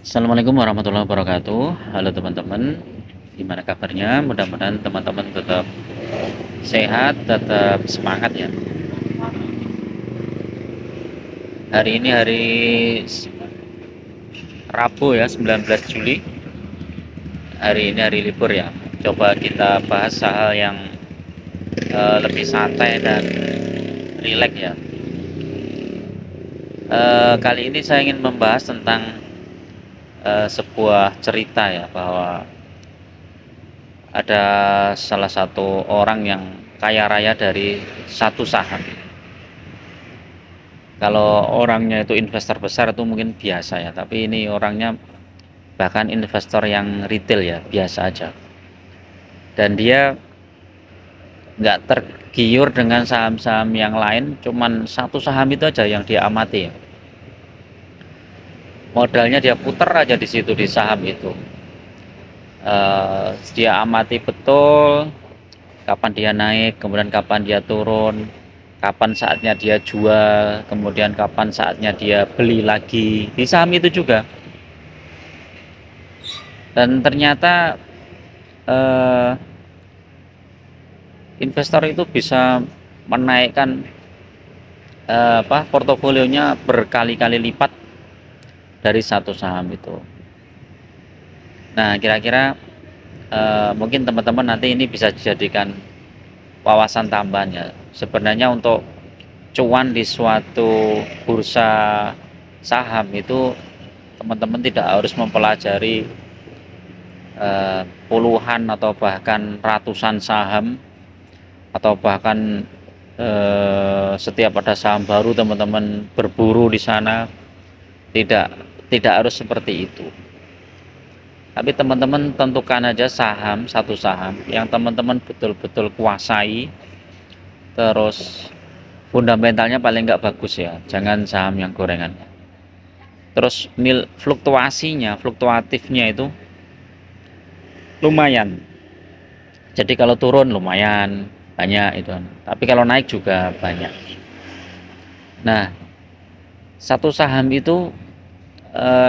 Assalamualaikum warahmatullahi wabarakatuh. Halo teman-teman, gimana kabarnya? Mudah-mudahan teman-teman tetap sehat, tetap semangat ya. Hari ini hari Rabu ya, 19 Juli. Hari ini hari libur ya. Coba kita bahas hal yang lebih santai dan rileks ya. Kali ini saya ingin membahas tentang sebuah cerita ya, bahwa ada salah satu orang yang kaya raya dari satu saham. Kalau orangnya itu investor besar itu mungkin biasa ya, tapi ini orangnya bahkan investor yang retail ya, biasa aja. Dan dia nggak tergiur dengan saham-saham yang lain, cuman satu saham itu aja yang dia amati ya. Modalnya dia puter aja di situ, di saham itu. Dia amati betul kapan dia naik, kemudian kapan dia turun, kapan saatnya dia jual, kemudian kapan saatnya dia beli lagi di saham itu juga. Dan ternyata eh, investor itu bisa menaikkan portofolionya berkali-kali lipat dari satu saham itu. Nah, kira-kira mungkin teman-teman nanti ini bisa dijadikan wawasan tambahannya. Sebenarnya untuk cuan di suatu bursa saham itu teman-teman tidak harus mempelajari puluhan atau bahkan ratusan saham, atau bahkan setiap ada saham baru teman-teman berburu di sana. Tidak harus seperti itu. Tapi teman-teman tentukan aja satu saham yang teman-teman betul-betul kuasai, terus fundamentalnya paling nggak bagus ya, jangan saham yang gorengan. Terus fluktuatifnya itu lumayan. Jadi kalau turun lumayan banyak itu, tapi kalau naik juga banyak. Nah, satu saham itu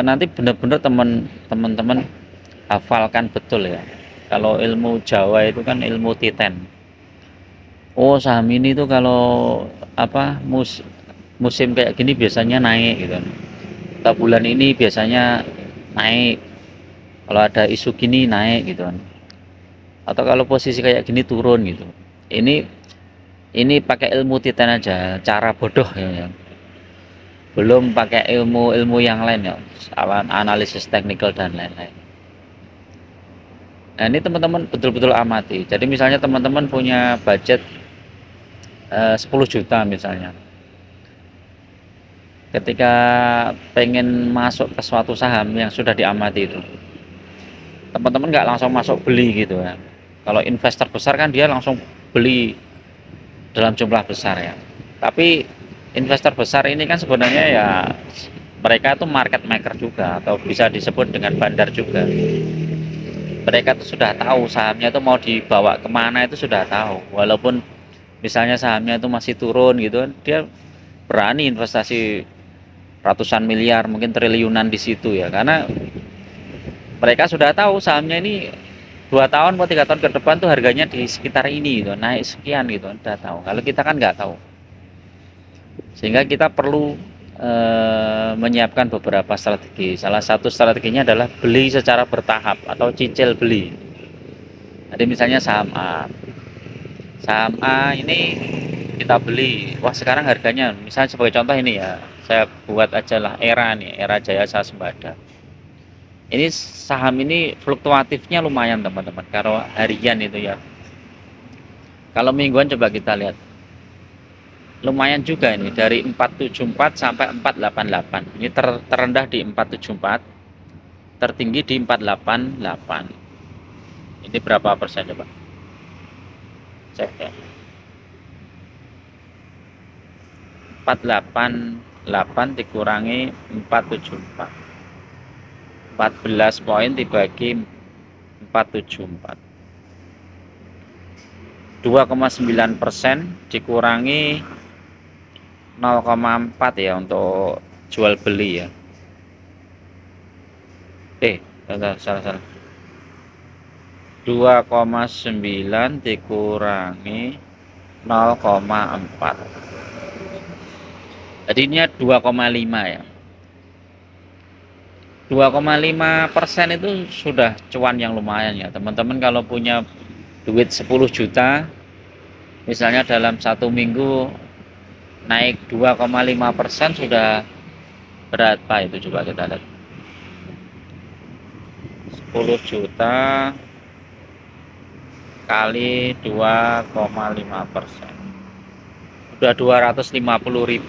nanti benar-benar teman-teman hafalkan betul ya. Kalau ilmu Jawa itu kan ilmu titen. Oh, saham ini tuh kalau musim kayak gini biasanya naik gitu. Atau bulan ini biasanya naik. Kalau ada isu gini naik gitu kan. Atau kalau posisi kayak gini turun gitu. Ini pakai ilmu titen aja, cara bodoh ya. Belum pakai ilmu-ilmu yang lain ya, analisis teknikal dan lain-lain. Nah, ini teman-teman betul-betul amati. Jadi misalnya teman-teman punya budget 10 juta misalnya. Ketika pengen masuk ke suatu saham yang sudah diamati itu, teman-teman nggak langsung masuk beli gitu ya. Kalau investor besar kan dia langsung beli dalam jumlah besar ya. Tapi investor besar ini kan sebenarnya ya mereka itu market maker juga, atau bisa disebut dengan bandar juga. Mereka tuh sudah tahu sahamnya itu mau dibawa kemana, itu sudah tahu. Walaupun misalnya sahamnya itu masih turun gitu, dia berani investasi ratusan miliar, mungkin triliunan di situ ya, karena mereka sudah tahu sahamnya ini 2 tahun atau 3 tahun ke depan tuh harganya di sekitar ini gitu, naik sekian gitu, udah tahu. Kalau kita kan nggak tahu, sehingga kita perlu menyiapkan beberapa strategi. Salah satu strateginya adalah beli secara bertahap atau cicil beli. Jadi misalnya saham A ini kita beli, wah sekarang harganya, misalnya sebagai contoh ini ya, saya buat aja lah Era Jaya Sasembada. Ini saham ini fluktuatifnya lumayan teman-teman, kalau harian itu ya. Kalau mingguan coba kita lihat, lumayan juga ini, dari 474 sampai 488. Ini terendah di 474, tertinggi di 488. Ini berapa persen coba cek ya. 488 dikurangi 474, 14 poin dibagi 474, 2,9% dikurangi 0,4 ya untuk jual beli ya. Salah. 2,9 dikurangi 0,4. Jadi ini 2,5 ya. 2,5% itu sudah cuan yang lumayan ya teman-teman. Kalau punya duit 10 juta misalnya dalam 1 minggu naik 2,5% sudah berapa itu, coba kita lihat. 10 juta kali 2,5% udah 250.000.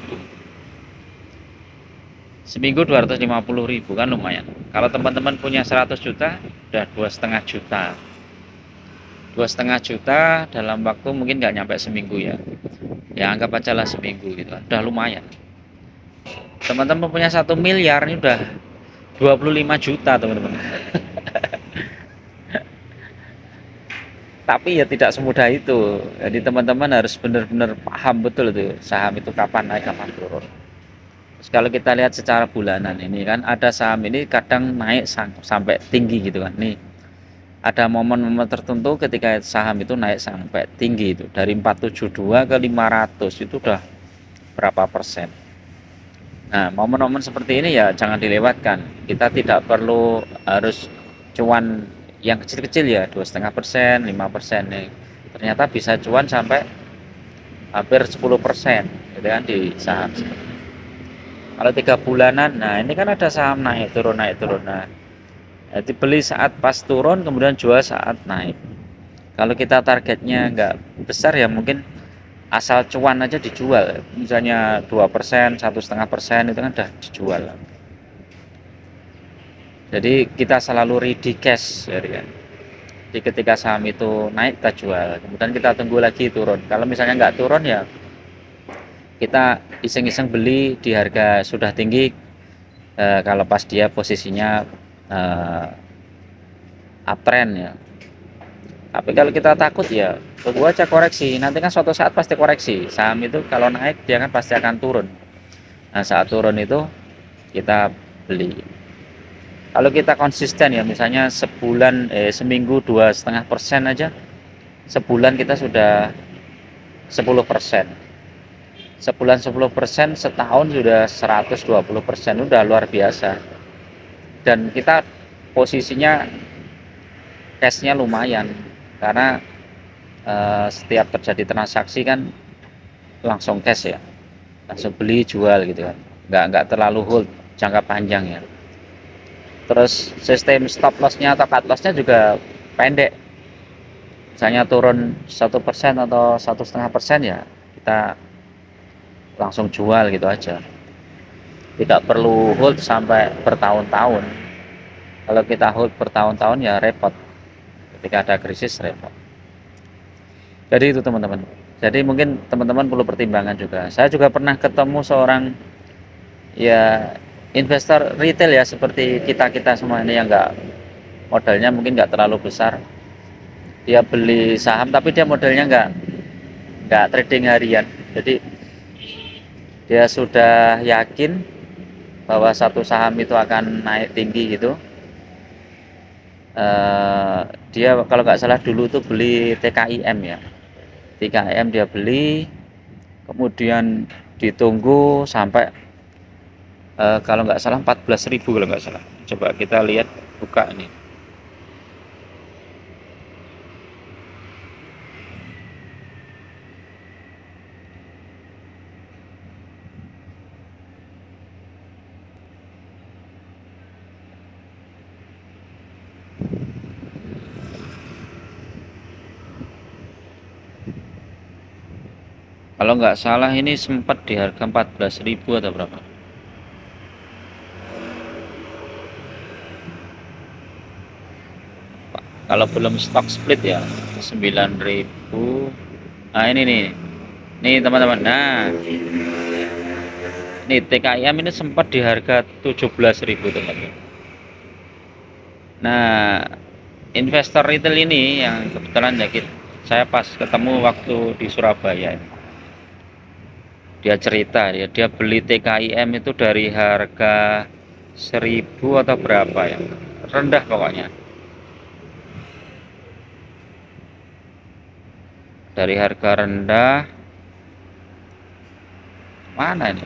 Seminggu 250.000 kan lumayan. Kalau teman-teman punya 100 juta udah 2,5 juta. 2,5 juta dalam waktu mungkin nggak nyampe seminggu ya. Ya anggap aja lah seminggu gitu kan. Udah lumayan. Teman-teman punya 1 miliar ini udah 25 juta teman-teman. Tapi ya tidak semudah itu. Jadi teman-teman harus benar-benar paham betul itu saham itu kapan naik kapan turun. Kalau kita lihat secara bulanan ini kan ada saham ini kadang naik sampai tinggi gitu kan. Nih ada momen-momen tertentu ketika saham itu naik sampai tinggi itu dari 472 ke 500 itu udah berapa persen. Nah momen-momen seperti ini ya jangan dilewatkan. Kita tidak perlu harus cuan yang kecil-kecil ya 2,5%, 5% nih. Ternyata bisa cuan sampai hampir 10% gitu kan di saham seperti ini. Kalau 3 bulanan, nah ini kan ada saham naik turun. Nah, jadi beli saat pas turun, kemudian jual saat naik. Kalau kita targetnya nggak besar ya mungkin asal cuan aja dijual. Misalnya 2%, 1,5% itu kan udah dijual. Jadi kita selalu ready cash, ya kan. Jadi ketika saham itu naik kita jual, kemudian kita tunggu lagi turun. Kalau misalnya nggak turun ya kita iseng-iseng beli di harga sudah tinggi kalau pas dia posisinya uptrend ya. Tapi kalau kita takut ya tunggu aja koreksi, nanti kan suatu saat pasti koreksi. Saham itu kalau naik dia kan pasti akan turun. Nah saat turun itu kita beli. Kalau kita konsisten ya misalnya seminggu 2,5% aja, sebulan kita sudah 10%. Sebulan 10%, setahun sudah 120%, udah luar biasa. Dan kita posisinya cashnya lumayan karena setiap terjadi transaksi kan langsung cash ya, langsung beli jual gitu kan, nggak terlalu hold jangka panjang ya. Terus sistem stop lossnya atau cut lossnya juga pendek. Misalnya turun 1% atau 1,5% ya kita langsung jual gitu aja, tidak perlu hold sampai bertahun-tahun. Kalau kita hold bertahun-tahun ya repot, ketika ada krisis repot. Jadi itu teman-teman, jadi mungkin teman-teman perlu pertimbangan juga. Saya juga pernah ketemu seorang ya investor retail ya seperti kita semua ini yang modalnya mungkin nggak terlalu besar. Dia beli saham tapi dia modalnya nggak trading harian. Jadi dia sudah yakin bahwa satu saham itu akan naik tinggi gitu. Dia kalau nggak salah dulu tuh beli TKIM ya. TKIM dia beli, kemudian ditunggu sampai kalau nggak salah 14.000 kalau nggak salah. Coba kita lihat, buka ini. Kalau nggak salah ini sempat di harga 14.000 atau berapa. Kalau belum stock split ya 9.000. Nah ini nih teman-teman. Nah ini TKIM ini sempat di harga 17.000 teman-teman. Nah investor retail ini yang kebetulan ya saya pas ketemu waktu di Surabaya, dia cerita dia beli TKIM itu dari harga 1.000 atau berapa ya, rendah pokoknya. Dari harga rendah mana ini?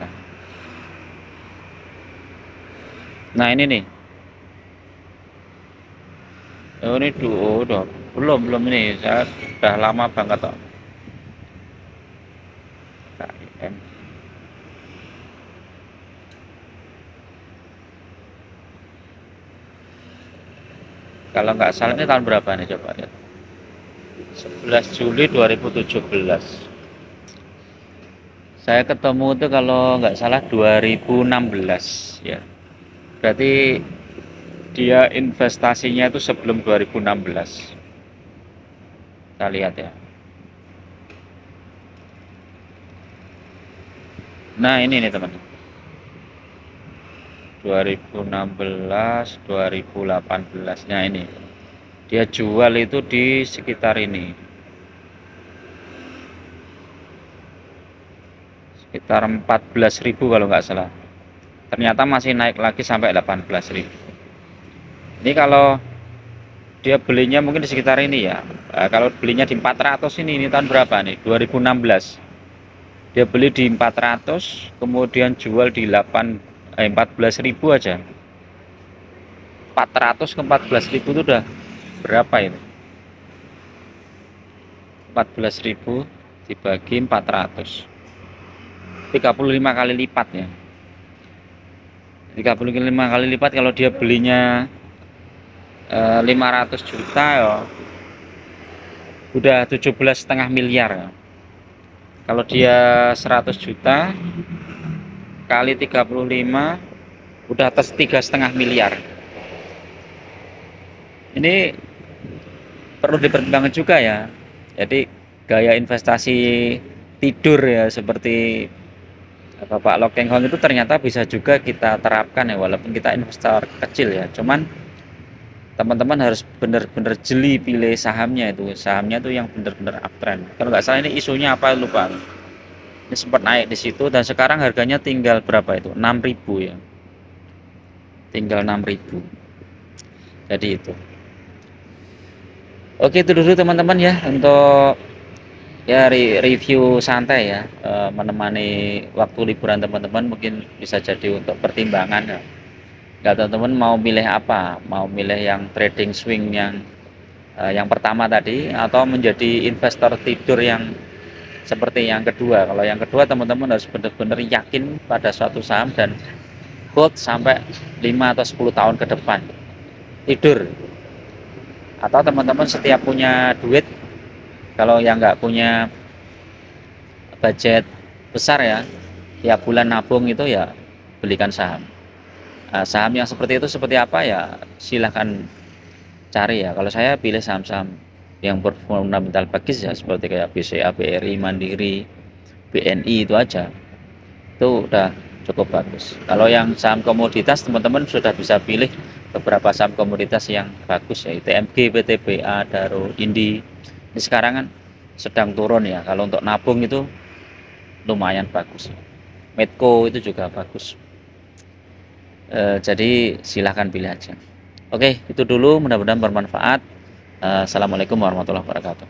Nah ini nih. Oh ini udah belum ini, saya sudah lama banget kok. KIM. Kalau nggak salah ini tahun berapa nih, coba lihat. 11 Juli 2017. Saya ketemu itu kalau nggak salah 2016 ya. Berarti dia investasinya itu sebelum 2016. Kita lihat ya. Nah ini nih teman, 2016 2018 nya ini dia jual itu di sekitar ini, sekitar 14.000 kalau nggak salah. Ternyata masih naik lagi sampai 18.000. Ini kalau dia belinya mungkin di sekitar ini ya. Kalau belinya di 400 ini tahun berapa nih, 2016 dia beli di 400, kemudian jual di 14.000 aja. 400 ke 14.000 itu udah berapa ini? 14.000 dibagi 400, 35 kali lipat ya. 35 kali lipat. Kalau dia belinya 500 juta ya udah 17,5 miliar ya. Kalau dia 100 juta kali 35 udah atas 3,5 miliar. Ini perlu dipertimbangkan juga ya. Jadi gaya investasi tidur ya seperti Bapak Lokeng Hong itu ternyata bisa juga kita terapkan ya, walaupun kita investor kecil ya. Cuman teman-teman harus benar-benar jeli pilih sahamnya itu. Sahamnya itu yang benar-benar uptrend. Kalau nggak salah ini isunya apa lupa. Ini sempat naik di situ dan sekarang harganya tinggal berapa itu? 6.000 ya. Tinggal 6.000. Jadi itu. Oke, itu dulu teman-teman ya untuk ya review santai ya, menemani waktu liburan teman-teman, mungkin bisa jadi untuk pertimbangan ya. Nggak, teman-teman mau milih apa? Mau milih yang trading swing yang pertama tadi, atau menjadi investor tidur yang seperti yang kedua? Kalau yang kedua teman-teman harus benar-benar yakin pada suatu saham dan hold sampai 5 atau 10 tahun ke depan. Tidur. Atau teman-teman setiap punya duit, kalau yang nggak punya budget besar ya, tiap bulan nabung itu ya belikan saham. Saham yang seperti itu seperti apa ya, silahkan cari ya. Kalau saya pilih saham-saham yang berfundamental bagus ya, seperti kayak BCA, BRI, Mandiri, BNI, itu aja, itu udah cukup bagus. Kalau yang saham komoditas, teman-teman sudah bisa pilih beberapa saham komoditas yang bagus ya, TMG, PTBA, Daro, Indi. Ini sekarang kan sedang turun ya, kalau untuk nabung itu lumayan bagus. Medco itu juga bagus. Jadi silahkan pilih aja. Oke, itu dulu, mudah-mudahan bermanfaat. Assalamualaikum warahmatullahi wabarakatuh.